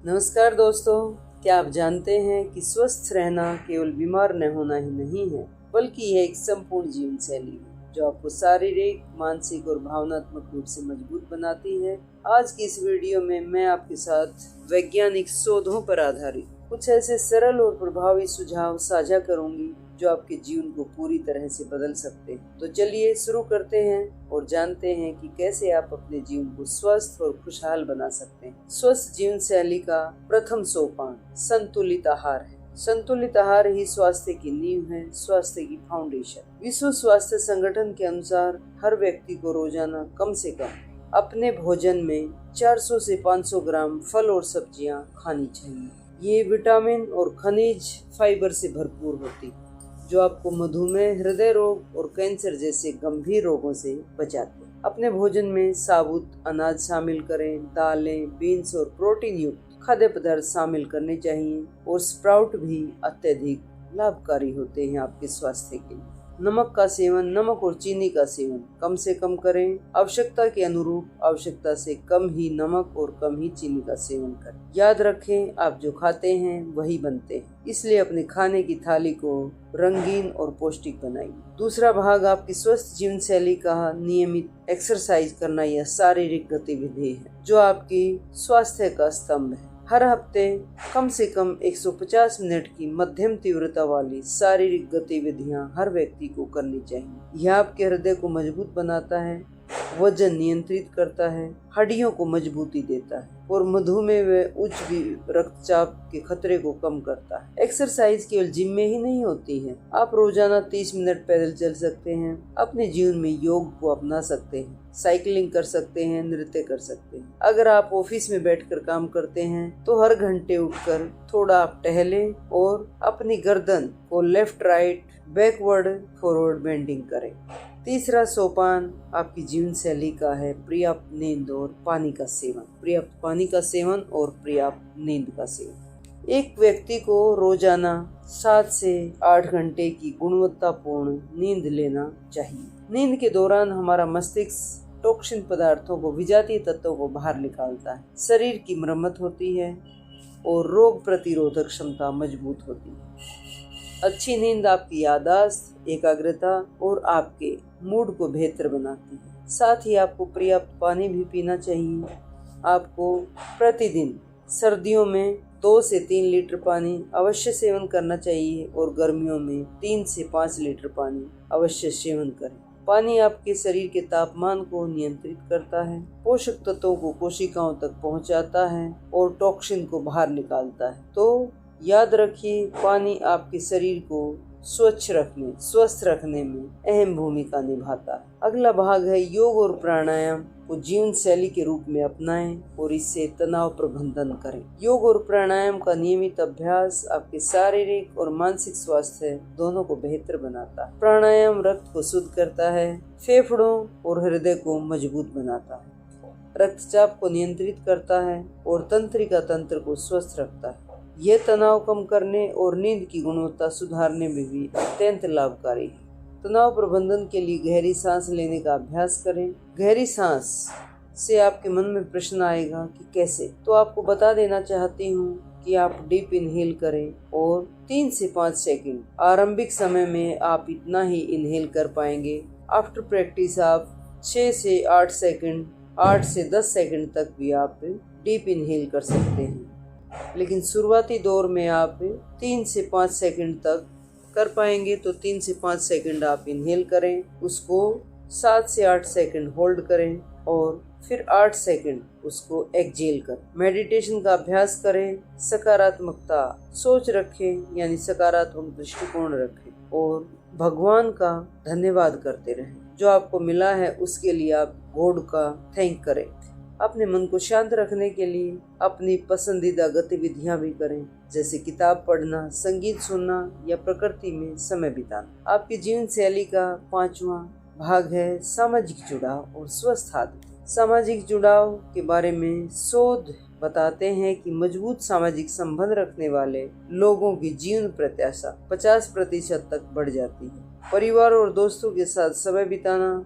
नमस्कार दोस्तों, क्या आप जानते हैं कि स्वस्थ रहना केवल बीमार न होना ही नहीं है, बल्कि यह एक संपूर्ण जीवन शैली है जो आपको शारीरिक, मानसिक और भावनात्मक रूप से मजबूत बनाती है। आज की इस वीडियो में मैं आपके साथ वैज्ञानिक शोधों पर आधारित कुछ ऐसे सरल और प्रभावी सुझाव साझा करूंगी जो आपके जीवन को पूरी तरह से बदल सकते हैं। तो चलिए शुरू करते हैं और जानते हैं कि कैसे आप अपने जीवन को स्वस्थ और खुशहाल बना सकते हैं। स्वस्थ जीवन शैली का प्रथम सोपान संतुलित आहार है। संतुलित आहार ही स्वास्थ्य की नींव है, स्वास्थ्य की फाउंडेशन। विश्व स्वास्थ्य संगठन के अनुसार हर व्यक्ति को रोजाना कम से कम अपने भोजन में 400 से 500 ग्राम फल और सब्जियां खानी चाहिए। ये विटामिन और खनिज फाइबर से भरपूर होती है जो आपको मधुमेह, हृदय रोग और कैंसर जैसे गंभीर रोगों से बचाते हैं। अपने भोजन में साबुत अनाज शामिल करें, दालें, बीन्स और प्रोटीन युक्त खाद्य पदार्थ शामिल करने चाहिए और स्प्राउट भी अत्यधिक लाभकारी होते हैं आपके स्वास्थ्य के लिए। नमक का सेवन, नमक और चीनी का सेवन कम से कम करें। आवश्यकता के अनुरूप आवश्यकता से कम ही नमक और कम ही चीनी का सेवन करें। याद रखें, आप जो खाते हैं वही बनते हैं, इसलिए अपने खाने की थाली को रंगीन और पौष्टिक बनाइए। दूसरा भाग आपकी स्वस्थ जीवन शैली का नियमित एक्सरसाइज करना या शारीरिक गतिविधि है जो आपकी स्वास्थ्य का स्तंभ है। हर हफ्ते कम से कम 150 मिनट की मध्यम तीव्रता वाली शारीरिक गतिविधियां हर व्यक्ति को करनी चाहिए। यह आपके हृदय को मजबूत बनाता है, वजन नियंत्रित करता है, हड्डियों को मजबूती देता है और मधुमेह व उच्च रक्तचाप के खतरे को कम करता है। एक्सरसाइज केवल जिम में ही नहीं होती है। आप रोजाना 30 मिनट पैदल चल सकते हैं, अपने जीवन में योग को अपना सकते हैं, साइकिलिंग कर सकते हैं, नृत्य कर सकते हैं। अगर आप ऑफिस में बैठकर काम करते हैं तो हर घंटे उठकर थोड़ा आप टहलें और अपनी गर्दन को left right, backward, forward bending करें। तीसरा सोपान आपकी जीवन शैली का है पर्याप्त नींद और पानी का सेवन। पर्याप्त पानी का सेवन और पर्याप्त नींद का सेवन। एक व्यक्ति को रोजाना 7 से 8 घंटे की गुणवत्तापूर्ण नींद लेना चाहिए। नींद के दौरान हमारा मस्तिष्क टॉक्सिन पदार्थों को, विजातीय तत्वों को बाहर निकालता है, शरीर की मरम्मत होती है और रोग प्रतिरोधक क्षमता मजबूत होती है। अच्छी नींद आपकी याददाश्त, एकाग्रता और आपके मूड को बेहतर बनाती है। साथ ही आपको पर्याप्त पानी भी पीना चाहिए। आपको प्रतिदिन सर्दियों में 2 से 3 लीटर पानी अवश्य सेवन करना चाहिए और गर्मियों में 3 से 5 लीटर पानी अवश्य सेवन करें। पानी आपके शरीर के तापमान को नियंत्रित करता है, पोषक तत्वों को कोशिकाओं तक पहुंचाता है और टॉक्सिन को बाहर निकालता है। तो याद रखिए, पानी आपके शरीर को स्वस्थ रखने में अहम भूमिका निभाता है। अगला भाग है योग और प्राणायाम को जीवन शैली के रूप में अपनाएं और इससे तनाव प्रबंधन करें। योग और प्राणायाम का नियमित अभ्यास आपके शारीरिक और मानसिक स्वास्थ्य दोनों को बेहतर बनाता है। प्राणायाम रक्त को शुद्ध करता है, फेफड़ों और हृदय को मजबूत बनाता है, रक्तचाप को नियंत्रित करता है और तंत्रिका तंत्र को स्वस्थ रखता है। यह तनाव कम करने और नींद की गुणवत्ता सुधारने में भी अत्यंत लाभकारी है। तनाव प्रबंधन के लिए गहरी सांस लेने का अभ्यास करें। गहरी सांस से आपके मन में प्रश्न आएगा कि कैसे, तो आपको बता देना चाहती हूँ कि आप डीप इनहेल करें और 3 से 5 सेकंड। आरंभिक समय में आप इतना ही इनहेल कर पाएंगे। आफ्टर प्रैक्टिस आप 6 से 8 सेकंड, 8 से 10 सेकंड तक भी आप डीप इनहेल कर सकते हैं, लेकिन शुरुआती दौर में आप 3 से 5 सेकंड तक कर पाएंगे। तो 3 से 5 सेकंड आप इनहेल करें, उसको 7 से 8 सेकंड होल्ड करें और फिर 8 सेकंड उसको एक्सहेल करें। मेडिटेशन का अभ्यास करें, सकारात्मकता सोच रखें, यानी सकारात्मक दृष्टिकोण रखें और भगवान का धन्यवाद करते रहें। जो आपको मिला है उसके लिए आप गॉड का थैंक करें। अपने मन को शांत रखने के लिए अपनी पसंदीदा गतिविधियां भी करें, जैसे किताब पढ़ना, संगीत सुनना या प्रकृति में समय बिताना। आपकी जीवन शैली का 5वां भाग है सामाजिक जुड़ाव और स्वस्थ आदत। सामाजिक जुड़ाव के बारे में शोध बताते हैं कि मजबूत सामाजिक संबंध रखने वाले लोगों की जीवन प्रत्याशा 50% तक बढ़ जाती है। परिवार और दोस्तों के साथ समय बिताना,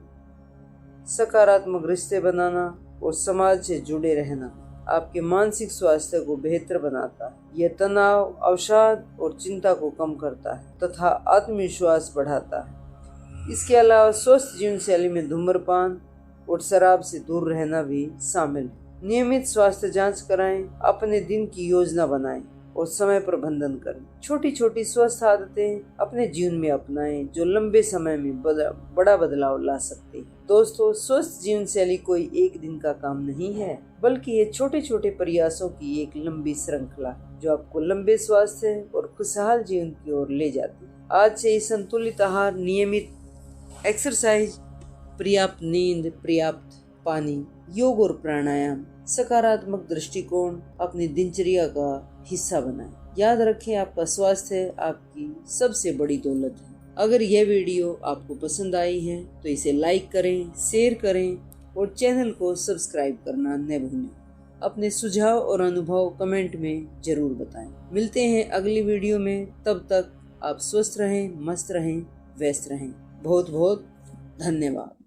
सकारात्मक रिश्ते बनाना और समाज से जुड़े रहना आपके मानसिक स्वास्थ्य को बेहतर बनाता है। यह तनाव, अवसाद और चिंता को कम करता है तथा आत्मविश्वास बढ़ाता है। इसके अलावा स्वस्थ जीवन शैली में धूम्रपान और शराब से दूर रहना भी शामिल है। नियमित स्वास्थ्य जांच कराएं, अपने दिन की योजना बनाएं और समय प्रबंधन करें। छोटी छोटी स्वस्थ आदतें अपने जीवन में अपनाएं जो लंबे समय में बड़ा बदलाव ला सकती है। दोस्तों, स्वस्थ जीवन शैली कोई एक दिन का काम नहीं है, बल्कि ये छोटे छोटे प्रयासों की एक लंबी श्रृंखला जो आपको लंबे स्वास्थ्य और खुशहाल जीवन की ओर ले जाती है। आज से संतुलित आहार, नियमित एक्सरसाइज, पर्याप्त नींद, पर्याप्त पानी, योग और प्राणायाम, सकारात्मक दृष्टिकोण अपनी दिनचर्या का हिस्सा बनाएं। याद रखें, आपका स्वास्थ्य आपकी सबसे बड़ी दौलत है। अगर यह वीडियो आपको पसंद आई है तो इसे लाइक करें, शेयर करें और चैनल को सब्सक्राइब करना न भूलें। अपने सुझाव और अनुभव कमेंट में जरूर बताएं। मिलते हैं अगली वीडियो में, तब तक आप स्वस्थ रहें, मस्त रहें, व्यस्त रहें। बहुत बहुत धन्यवाद।